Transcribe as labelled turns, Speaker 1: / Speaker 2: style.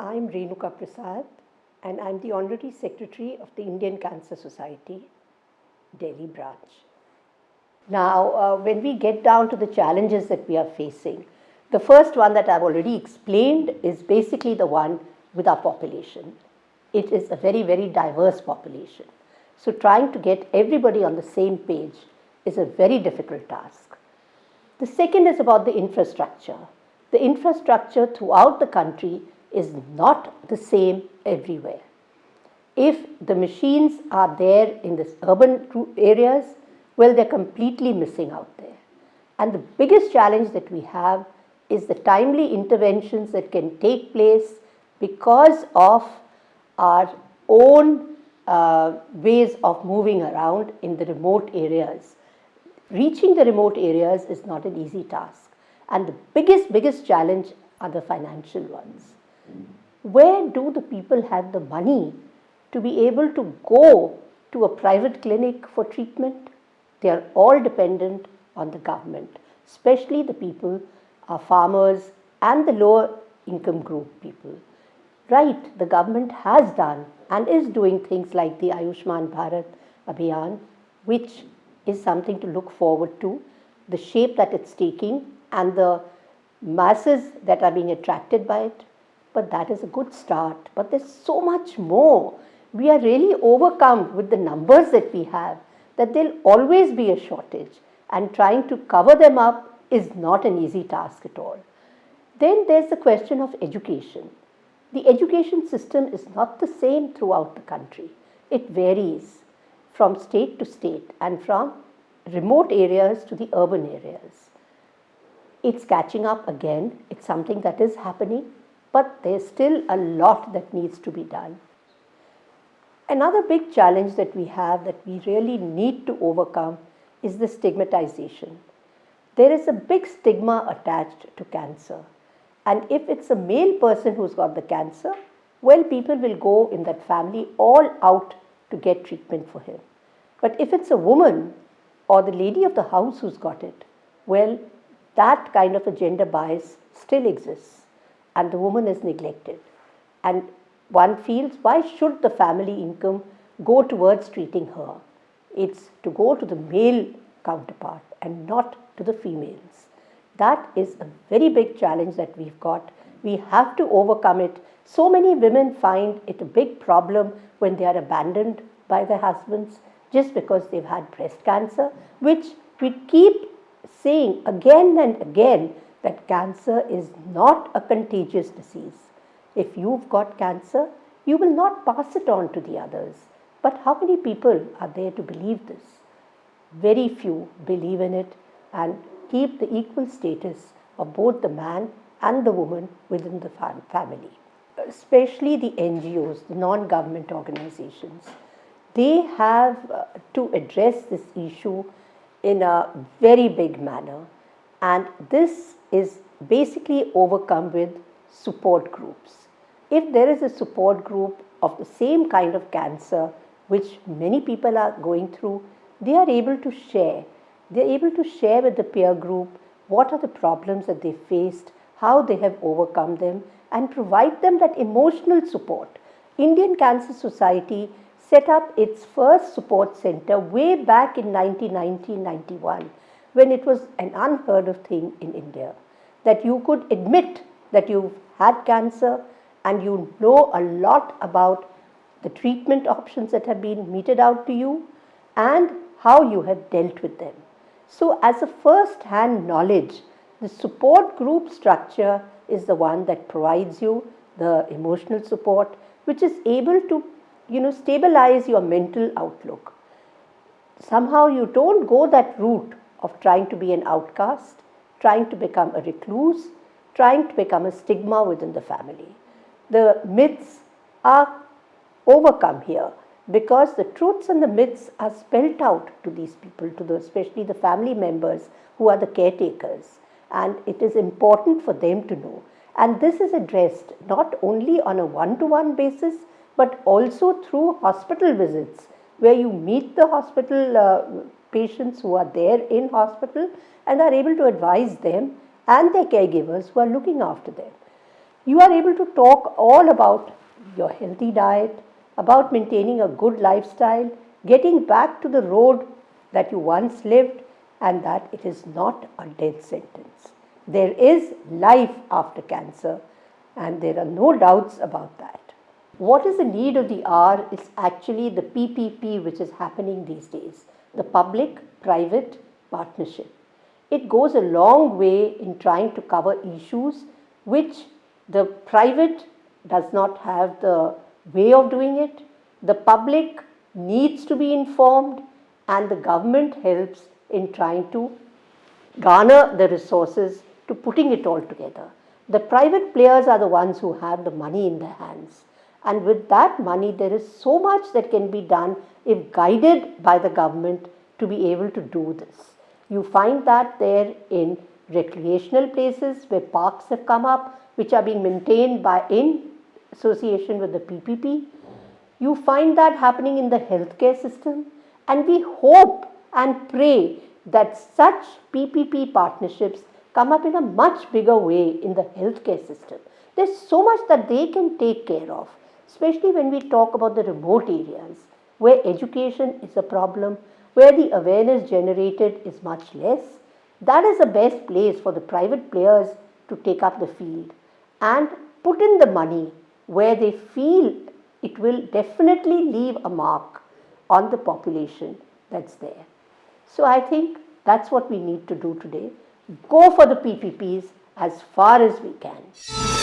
Speaker 1: I'm Renuka Prasad, and I'm the Honorary Secretary of the Indian Cancer Society, Delhi branch. Now, when we get down to the challenges that we are facing, the first one that I've already explained is basically the one with our population. It is a very, very diverse population. So trying to get everybody on the same page is a very difficult task. The second is about the infrastructure. The infrastructure throughout the country is not the same everywhere. If the machines are there in the urban areas, well, they're completely missing out there. And the biggest challenge that we have is the timely interventions that can take place because of our own ways of moving around in the remote areas. Reaching the remote areas is not an easy task. And the biggest challenge are the financial ones. Where do the people have the money to be able to go to a private clinic for treatment? They are all dependent on the government, especially the people, our farmers and the lower income group people. Right, the government has done and is doing things like the Ayushman Bharat Abhiyan, which is something to look forward to, the shape that it's taking and the masses that are being attracted by it. But that is a good start. But there's so much more. We are really overcome with the numbers that we have, that there'll always be a shortage, and trying to cover them up is not an easy task at all. Then there's the question of education. The education system is not the same throughout the country. It varies from state to state and from remote areas to the urban areas. It's catching up again. It's something that is happening, but there's still a lot that needs to be done. Another big challenge that we have that we really need to overcome is the stigmatization. There is a big stigma attached to cancer. And if it's a male person who's got the cancer, well, people will go in that family all out to get treatment for him. But if it's a woman or the lady of the house who's got it, well, that kind of a gender bias still exists and the woman is neglected. And one feels, why should the family income go towards treating her? It's to go to the male counterpart and not to the females. That is a very big challenge that we've got. We have to overcome it. So many women find it a big problem when they are abandoned by their husbands just because they've had breast cancer, which we keep saying again and again that cancer is not a contagious disease. If you've got cancer, you will not pass it on to the others. But how many people are there to believe this? Very few believe in it and keep the equal status of both the man and the woman within the family. Especially the NGOs, the non-government organizations. They have to address this issue in a very big manner. And this is basically overcome with support groups. If there is a support group of the same kind of cancer, which many people are going through, they are able to share. They're able to share with the peer group what are the problems that they faced, how they have overcome them, and provide them that emotional support. Indian Cancer Society set up its first support center way back in 1990-91, when it was an unheard of thing in India, that you could admit that you've had cancer and you know a lot about the treatment options that have been meted out to you and how you have dealt with them. So as a first-hand knowledge, the support group structure is the one that provides you the emotional support, which is able to, stabilize your mental outlook. Somehow you don't go that route of trying to be an outcast, trying to become a recluse, trying to become a stigma within the family. The myths are overcome here because the truths and the myths are spelled out to these people, especially the family members who are the caretakers. And it is important for them to know. And this is addressed not only on a one-to-one basis, but also through hospital visits, where you meet the hospital patients who are there in hospital and are able to advise them and their caregivers who are looking after them. You are able to talk all about your healthy diet, about maintaining a good lifestyle, getting back to the road that you once lived, and that it is not a death sentence. There is life after cancer, and there are no doubts about that. What is the need of the hour is actually the PPP which is happening these days, the public private partnership. It goes a long way in trying to cover issues which the private does not have the way of doing it. The public needs to be informed, and the government helps in trying to garner the resources to putting it all together. The private players are the ones who have the money in their hands. And with that money, there is so much that can be done if guided by the government to be able to do this. You find that there in recreational places where parks have come up, which are being maintained by in association with the PPP. You find that happening in the healthcare system, and we hope and pray that such PPP partnerships come up in a much bigger way in the healthcare system. There's so much that they can take care of, especially when we talk about the remote areas where education is a problem, where the awareness generated is much less. That is the best place for the private players to take up the field and put in the money where they feel it will definitely leave a mark on the population that's there. So I think that's what we need to do today. Go for the PPPs as far as we can.